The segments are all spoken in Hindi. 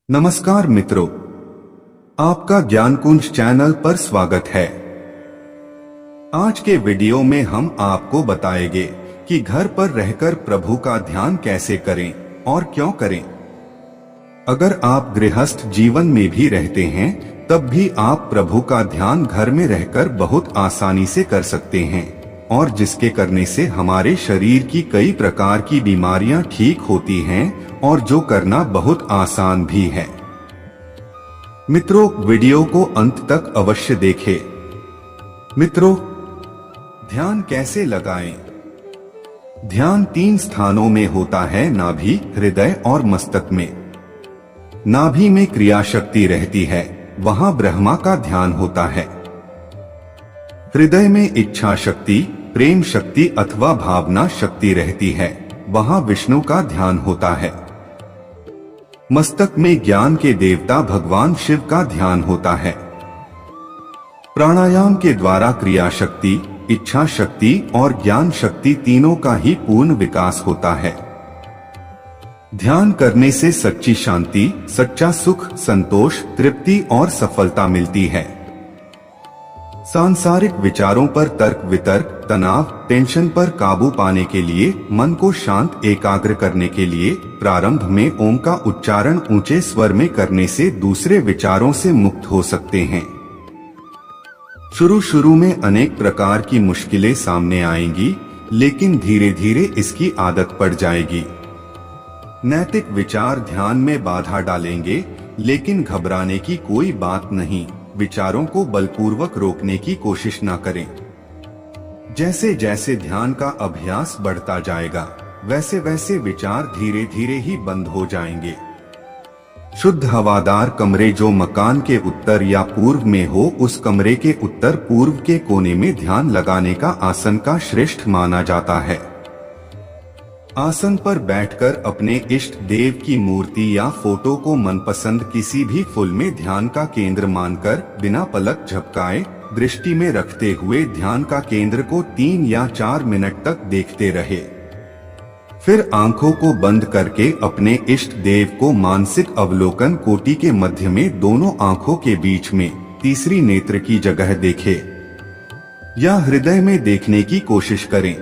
नमस्कार मित्रों, आपका ज्ञान कुंज चैनल पर स्वागत है। आज के वीडियो में हम आपको बताएंगे कि घर पर रहकर प्रभु का ध्यान कैसे करें और क्यों करें। अगर आप गृहस्थ जीवन में भी रहते हैं तब भी आप प्रभु का ध्यान घर में रहकर बहुत आसानी से कर सकते हैं और जिसके करने से हमारे शरीर की कई प्रकार की बीमारियां ठीक होती हैं और जो करना बहुत आसान भी है। मित्रों, वीडियो को अंत तक अवश्य देखें। मित्रों, ध्यान कैसे लगाएं? ध्यान 3 स्थानों में होता है, नाभि, हृदय और मस्तक में। नाभि में क्रिया शक्ति रहती है, वहां ब्रह्मा का ध्यान होता है। हृदय में इच्छा शक्ति, प्रेम शक्ति अथवा भावना शक्ति रहती है, वहां विष्णु का ध्यान होता है। मस्तक में ज्ञान के देवता भगवान शिव का ध्यान होता है। प्राणायाम के द्वारा क्रिया शक्ति, इच्छा शक्ति और ज्ञान शक्ति तीनों का ही पूर्ण विकास होता है। ध्यान करने से सच्ची शांति, सच्चा सुख, संतोष, तृप्ति और सफलता मिलती है। सांसारिक विचारों पर तर्क वितर्क, तनाव, टेंशन पर काबू पाने के लिए, मन को शांत एकाग्र करने के लिए प्रारंभ में ओम का उच्चारण ऊंचे स्वर में करने से दूसरे विचारों से मुक्त हो सकते हैं। शुरू में अनेक प्रकार की मुश्किलें सामने आएंगी, लेकिन धीरे धीरे इसकी आदत पड़ जाएगी। नैतिक विचार ध्यान में बाधा डालेंगे, लेकिन घबराने की कोई बात नहीं। विचारों को बलपूर्वक रोकने की कोशिश न करें। जैसे जैसे ध्यान का अभ्यास बढ़ता जाएगा, वैसे वैसे विचार धीरे धीरे ही बंद हो जाएंगे। शुद्ध हवादार कमरे जो मकान के उत्तर या पूर्व में हो, उस कमरे के उत्तर पूर्व के कोने में ध्यान लगाने का आसन का श्रेष्ठ माना जाता है। आसन पर बैठकर अपने इष्ट देव की मूर्ति या फोटो को मनपसंद किसी भी फूल में ध्यान का केंद्र मानकर बिना पलक झपकाए दृष्टि में रखते हुए ध्यान का केंद्र को 3 या 4 मिनट तक देखते रहे। फिर आंखों को बंद करके अपने इष्ट देव को मानसिक अवलोकन कोटि के मध्य में दोनों आंखों के बीच में तीसरी नेत्र की जगह देखें या हृदय में देखने की कोशिश करें।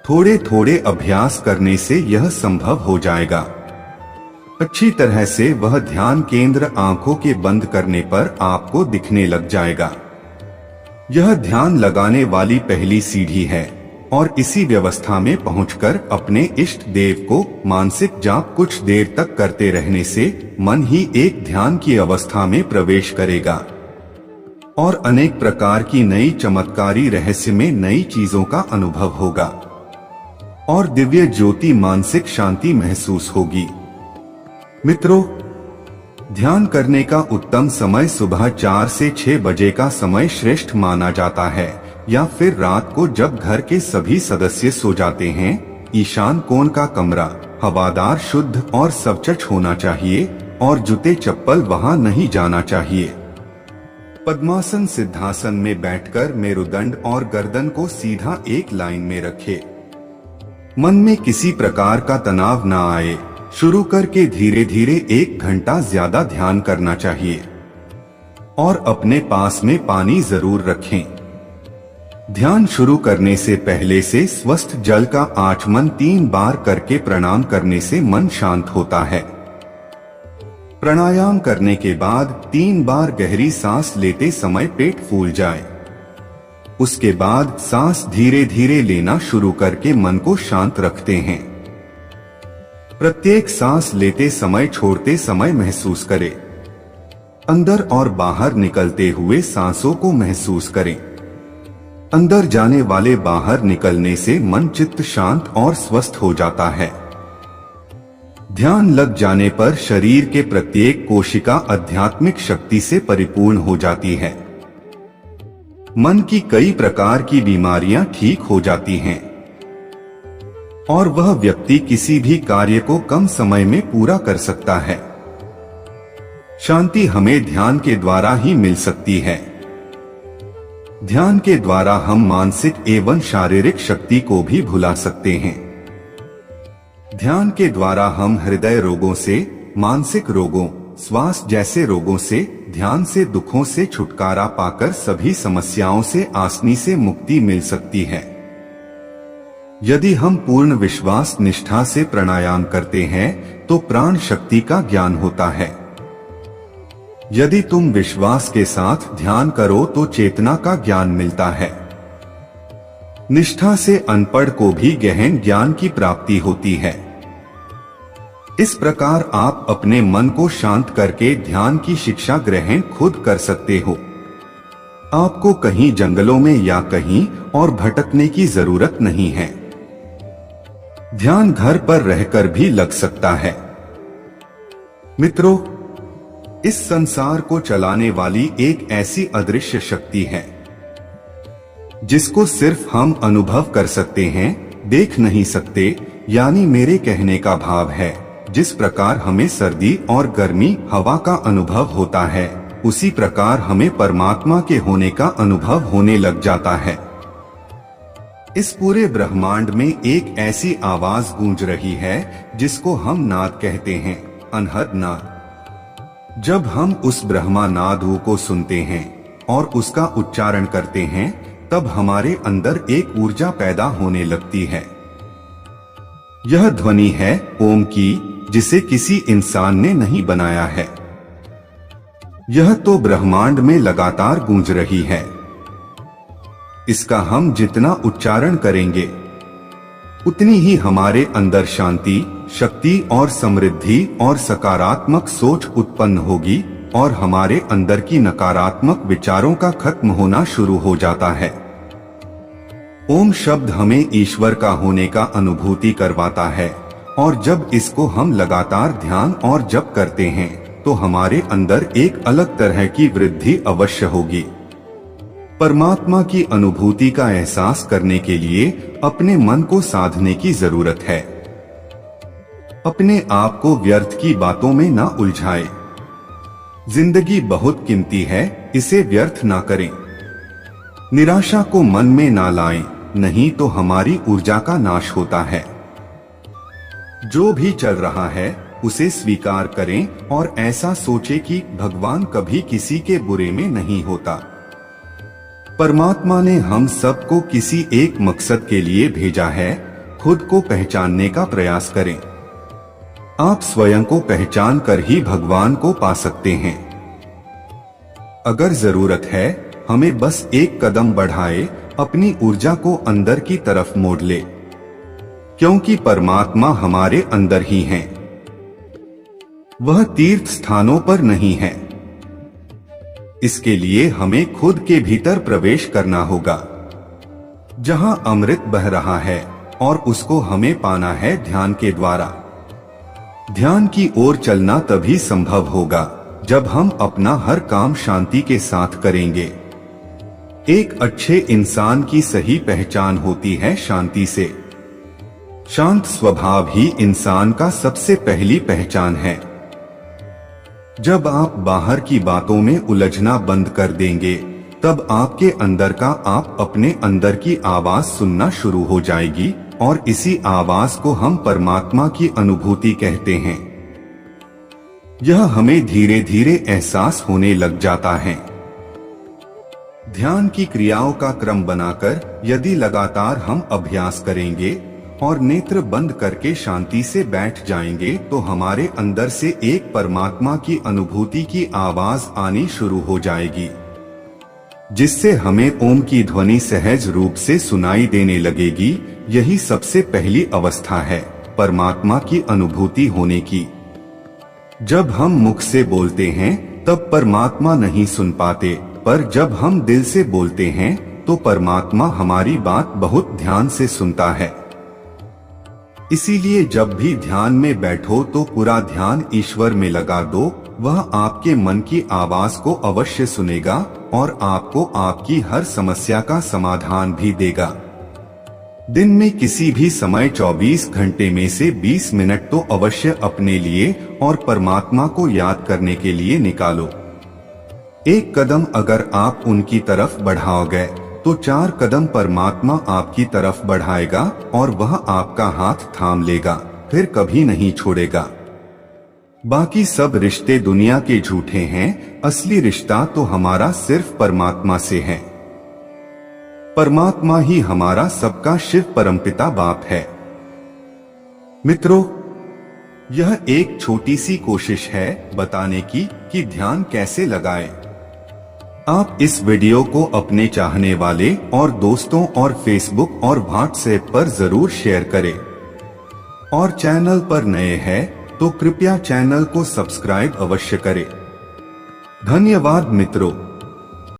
थोड़े थोड़े अभ्यास करने से यह संभव हो जाएगा। अच्छी तरह से वह ध्यान केंद्र आंखों के बंद करने पर आपको दिखने लग जाएगा। यह ध्यान लगाने वाली पहली सीढ़ी है और इसी व्यवस्था में पहुंचकर अपने इष्ट देव को मानसिक जाप कुछ देर तक करते रहने से मन ही एक ध्यान की अवस्था में प्रवेश करेगा और अनेक प्रकार की नई चमत्कारी रहस्य में नई चीजों का अनुभव होगा और दिव्य ज्योति मानसिक शांति महसूस होगी। मित्रों, ध्यान करने का उत्तम समय सुबह 4 से 6 बजे का समय श्रेष्ठ माना जाता है या फिर रात को जब घर के सभी सदस्य सो जाते हैं। ईशान कोण का कमरा हवादार, शुद्ध और स्वच्छ होना चाहिए और जूते चप्पल वहां नहीं जाना चाहिए। पद्मासन सिद्धासन में बैठकर मेरुदंड और गर्दन को सीधा एक लाइन में रखें। मन में किसी प्रकार का तनाव न आए। शुरू करके धीरे धीरे 1 घंटा ज्यादा ध्यान करना चाहिए और अपने पास में पानी जरूर रखें। ध्यान शुरू करने से पहले से स्वस्थ जल का आचमन 3 बार करके प्रणाम करने से मन शांत होता है। प्राणायाम करने के बाद 3 बार गहरी सांस लेते समय पेट फूल जाए। उसके बाद सांस धीरे धीरे लेना शुरू करके मन को शांत रखते हैं। प्रत्येक सांस लेते समय छोड़ते समय महसूस करें। अंदर और बाहर निकलते हुए सांसों को महसूस करें। अंदर जाने वाले बाहर निकलने से मन चित्त शांत और स्वस्थ हो जाता है। ध्यान लग जाने पर शरीर के प्रत्येक कोशिका आध्यात्मिक शक्ति से परिपूर्ण हो जाती है। मन की कई प्रकार की बीमारियां ठीक हो जाती हैं और वह व्यक्ति किसी भी कार्य को कम समय में पूरा कर सकता है। शांति हमें ध्यान के द्वारा ही मिल सकती है। ध्यान के द्वारा हम मानसिक एवं शारीरिक शक्ति को भी भुला सकते हैं। ध्यान के द्वारा हम हृदय रोगों से, मानसिक रोगों, श्वास जैसे रोगों से, ध्यान से दुखों से छुटकारा पाकर सभी समस्याओं से आसानी से मुक्ति मिल सकती है। यदि हम पूर्ण विश्वास निष्ठा से प्राणायाम करते हैं तो प्राण शक्ति का ज्ञान होता है। यदि तुम विश्वास के साथ ध्यान करो तो चेतना का ज्ञान मिलता है। निष्ठा से अनपढ़ को भी गहन ज्ञान की प्राप्ति होती है। इस प्रकार आप अपने मन को शांत करके ध्यान की शिक्षा ग्रहण खुद कर सकते हो। आपको कहीं जंगलों में या कहीं और भटकने की जरूरत नहीं है। ध्यान घर पर रहकर भी लग सकता है। मित्रों, इस संसार को चलाने वाली एक ऐसी अदृश्य शक्ति है जिसको सिर्फ हम अनुभव कर सकते हैं, देख नहीं सकते। यानी मेरे कहने का भाव है, जिस प्रकार हमें सर्दी और गर्मी हवा का अनुभव होता है, उसी प्रकार हमें परमात्मा के होने का अनुभव होने लग जाता है। इस पूरे ब्रह्मांड में एक ऐसी आवाज गूंज रही है जिसको हम नाद कहते हैं, अनहद नाद। जब हम उस ब्रह्मा नाद को सुनते हैं और उसका उच्चारण करते हैं, तब हमारे अंदर एक ऊर्जा पैदा होने लगती है। यह ध्वनि है ओम की, जिसे किसी इंसान ने नहीं बनाया है। यह तो ब्रह्मांड में लगातार गूंज रही है। इसका हम जितना उच्चारण करेंगे उतनी ही हमारे अंदर शांति, शक्ति और समृद्धि और सकारात्मक सोच उत्पन्न होगी और हमारे अंदर की नकारात्मक विचारों का खत्म होना शुरू हो जाता है। ओम शब्द हमें ईश्वर का होने का अनुभूति करवाता है और जब इसको हम लगातार ध्यान और जप करते हैं तो हमारे अंदर एक अलग तरह की वृद्धि अवश्य होगी। परमात्मा की अनुभूति का एहसास करने के लिए अपने मन को साधने की जरूरत है। अपने आप को व्यर्थ की बातों में ना उलझाए। जिंदगी बहुत कीमती है, इसे व्यर्थ ना करें। निराशा को मन में ना लाएं, नहीं तो हमारी ऊर्जा का नाश होता है। जो भी चल रहा है उसे स्वीकार करें और ऐसा सोचें कि भगवान कभी किसी के बुरे में नहीं होता। परमात्मा ने हम सबको किसी एक मकसद के लिए भेजा है। खुद को पहचानने का प्रयास करें। आप स्वयं को पहचान कर ही भगवान को पा सकते हैं। अगर जरूरत है, हमें बस एक कदम बढ़ाए, अपनी ऊर्जा को अंदर की तरफ मोड़ ले, क्योंकि परमात्मा हमारे अंदर ही हैं। वह तीर्थ स्थानों पर नहीं है। इसके लिए हमें खुद के भीतर प्रवेश करना होगा, जहां अमृत बह रहा है, और उसको हमें पाना है ध्यान के द्वारा। ध्यान की ओर चलना तभी संभव होगा जब हम अपना हर काम शांति के साथ करेंगे। एक अच्छे इंसान की सही पहचान होती है शांति से। शांत स्वभाव ही इंसान का सबसे पहली पहचान है। जब आप बाहर की बातों में उलझना बंद कर देंगे, तब आपके अंदर का आप अपने अंदर की आवाज सुनना शुरू हो जाएगी और इसी आवाज को हम परमात्मा की अनुभूति कहते हैं। यह हमें धीरे धीरे एहसास होने लग जाता है। ध्यान की क्रियाओं का क्रम बनाकर यदि लगातार हम अभ्यास करेंगे और नेत्र बंद करके शांति से बैठ जाएंगे तो हमारे अंदर से एक परमात्मा की अनुभूति की आवाज आनी शुरू हो जाएगी, जिससे हमें ओम की ध्वनि सहज रूप से सुनाई देने लगेगी। यही सबसे पहली अवस्था है परमात्मा की अनुभूति होने की। जब हम मुख से बोलते हैं तब परमात्मा नहीं सुन पाते, पर जब हम दिल से बोलते हैं तो परमात्मा हमारी बात बहुत ध्यान से सुनता है। इसीलिए जब भी ध्यान में बैठो तो पूरा ध्यान ईश्वर में लगा दो। वह आपके मन की आवाज को अवश्य सुनेगा और आपको आपकी हर समस्या का समाधान भी देगा। दिन में किसी भी समय 24 घंटे में से 20 मिनट तो अवश्य अपने लिए और परमात्मा को याद करने के लिए निकालो। एक कदम अगर आप उनकी तरफ बढ़ाओगे तो 4 कदम परमात्मा आपकी तरफ बढ़ाएगा और वह आपका हाथ थाम लेगा, फिर कभी नहीं छोड़ेगा। बाकी सब रिश्ते दुनिया के झूठे हैं, असली रिश्ता तो हमारा सिर्फ परमात्मा से है। परमात्मा ही हमारा सबका शिव परमपिता बाप है। मित्रों, यह एक छोटी सी कोशिश है बताने की कि ध्यान कैसे लगाएं। आप इस वीडियो को अपने चाहने वाले और दोस्तों और फेसबुक और व्हाट्सएप पर जरूर शेयर करें। और चैनल पर नए हैं तो कृपया चैनल को सब्सक्राइब अवश्य करें। धन्यवाद मित्रों।